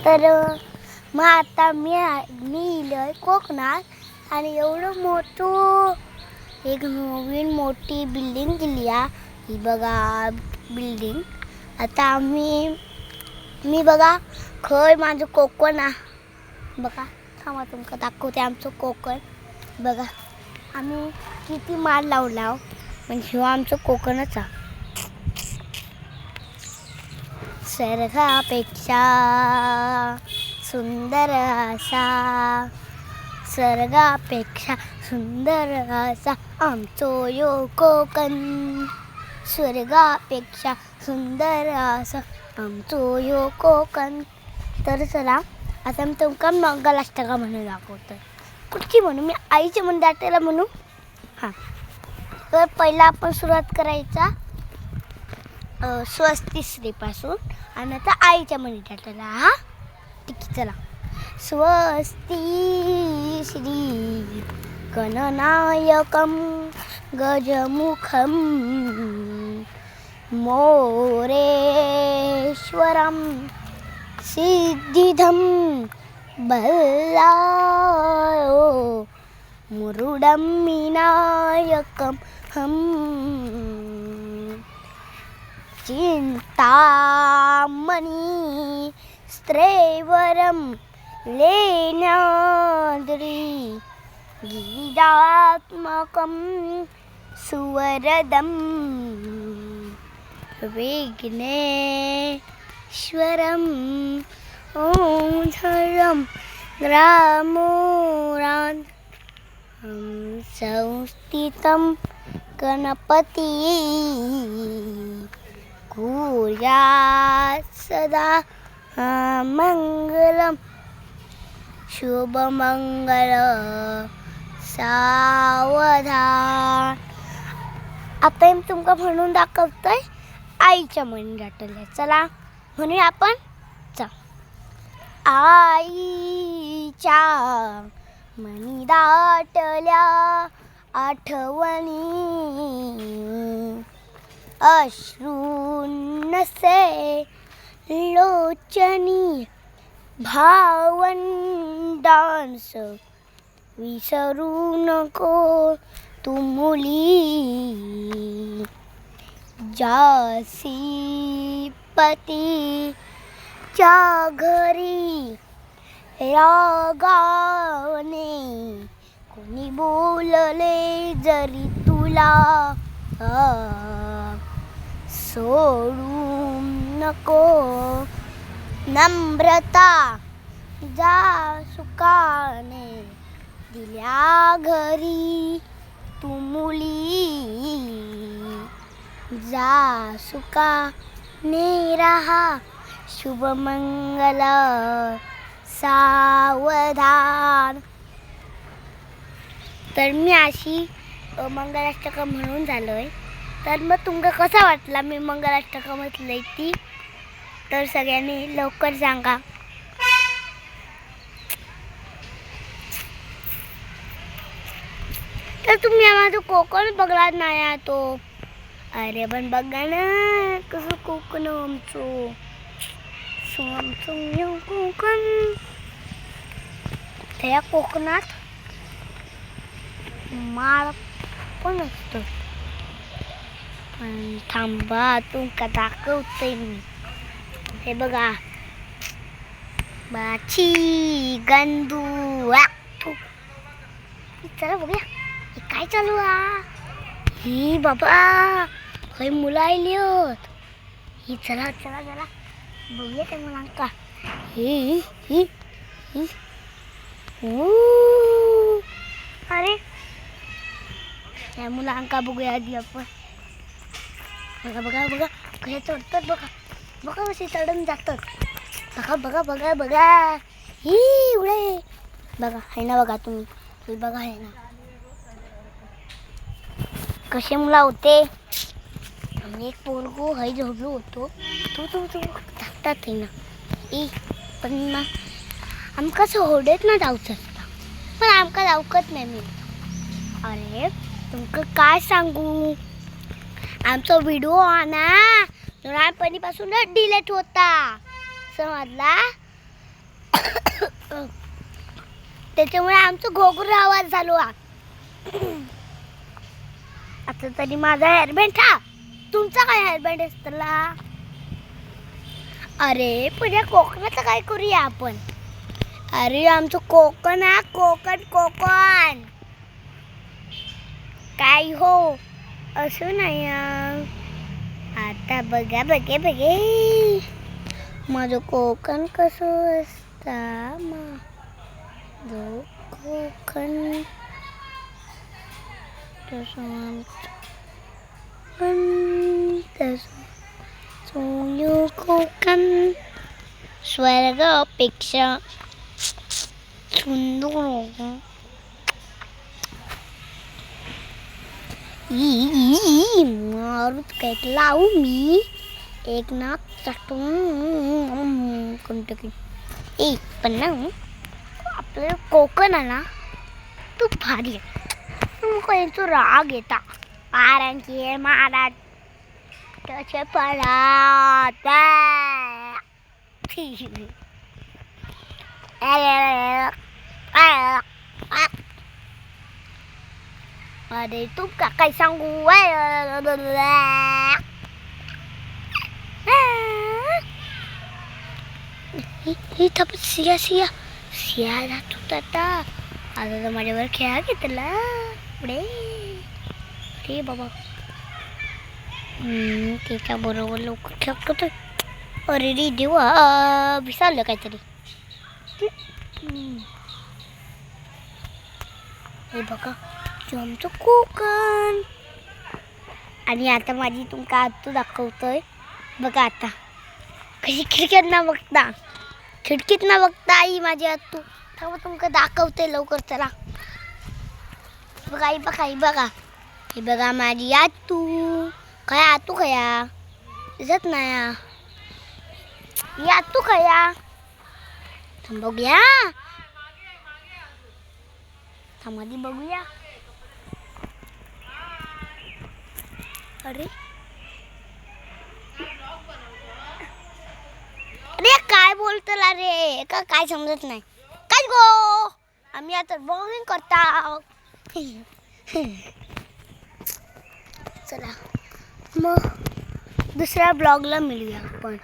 तर मग आता मी इलोय कोकणात आणि एवढं मोठं एक नवीन मोठी बिल्डिंग केली आहे. ही बघा बिल्डिंग. आता मी बघा खय माझं कोकण आहे बघा. थांबा तुमका दाखवते आमचं कोकण. बघा आम्ही किती माल लावला म्हणजे ह्यो आमचं कोकणच आहे. स्वर्गापेक्षा सुंदर असा, स्वर्गापेक्षा सुंदर असा आमचो यो कोकण. स्वर्गापेक्षा सुंदर असा आमचो यो कोकण. तर चला आता मी तुमका मंगलाष्टका म्हणून दाखवतो. कुठची म्हणू? मी आईच्या मंदाट्याला म्हणू. हां, तर पहिला आपण सुरुवात करायचा स्वस्ती श्रीपासून आणि आता आईच्या मंदाट्याला. हा ठीक आहे, चला. स्वस्ती श्री गणनायकं गजमुखं मोरेश्वरं सिद्धिदं बल्लाळो मुरुडं विनायकं चिंतामणि स्त्रैवरं लेण्याद्रि गिरिजात्मकं सुवरदं विघ्नेश्वरं ओंकारं ग्रामोरान् संस्थितं गणपती कुर्यात् सदा मंगलम शुभमंगल सावधान. आता मी तुमका म्हणून दाखवतोय आईच्या मंदाट्याला. चला म्हणूया आपण. आईच्या मनी दाटल्या आठवणी अश्रूनसे लोचनी भावंडांस विसरू नको तू मुली. जासी पतीच्या घरी रागाने कोणी बोलले जरी तुला सोडू नको नम्रता. जा सुखाने दिल्या घरी तू मुली. जा सुखाने राहा शुभमंगल सावधान. तर मी अशी मंगलाष्टका म्हणून झालोय. तर मग तुमका कसा वाटला मी मंगलाष्टका म्हटलंय ती? तर सगळ्यांनी लवकर सांगा. तर तुम्ही माझं कोकण बघला नाही तो. अरे पण बघा ना कसं कोकण आमचं कोकण. त्या कोकणात माळ पण असतो. पण थांबा तुमका दाखवते मी. हे बघा बाची गंधू. चला बघूया हे काय चालू आहे. ही बाबा काही मुलं आली होत. ही चला चला चला बघूया त्या मुलांका. ही ही ही अरे या मुलांका बघूया आधी आपण. बघा बघा बघा कसे चढतात. बघा बघा कसे चढून जातात. बघा बघा बघा बघा ही उडे. बघा आहे ना बघा तुम्ही. हे बघा आहे ना कसे मुला होते. आम्ही एक पोरगो हय झोपलो होतो. तो तो तो धाकटात आहे ना. पण ना आमका सोडत ना जाऊच असता. पण आमका जाऊकत नाही मी. अरे तुमका काय सांगू. आमचा व्हिडिओ ना लहानपणीपासूनच डिलीट होता समजला. त्याच्यामुळे आमचं घोघर आवाज झालो. आता तरी माझा हेअरबँड हा, तुमचा काय हेअरबँड असतला? अरे पुढे कोकणाचं काय करूया आपण? अरे आमचं कोकण हा, कोकण कोकण काय हो असं नाही. आता बघा बघे बघे माझं कोकण कसं असता. माझं कोकण तसं कोकण स्वर्गापेक्षा सुंदर. मारूत काय लावू मी एक ना चटून कोणतं ए पण ना आपलं कोकण आहे ना तू भारी आहे. राग येता कारण की महाराज त्याचे पडा अरे तू का काय सांगू. सिया सिया सिया जातो आता. आता तर माझ्यावर खेळा घेतला पुढे. अरे बाबा त्याच्या बरोबर लवकर खेळतोय. अरे रे देवा विसरलं काहीतरी. हे बघा आमचं कोकण. आणि आता माझी तुमका आतू दाखवतोय बघा. आता कशी खिडकीत ना बघता, खिडकीत ना बघता आई माझी आतू. तेव्हा तुमका दाखवते लवकर चला. बघा आई बघा आई बघा. हे बघा माझी आतू. काय आतू खया दिसत नाही. ही आतू खया बघूया. थांबादी बघूया. अरे अरे काय बोलतला रे का काय समजत नाही. काय गो आम्ही आता ब्लॉगिंग करता. चला मग दुसऱ्या ब्लॉगला मिळूया आपण.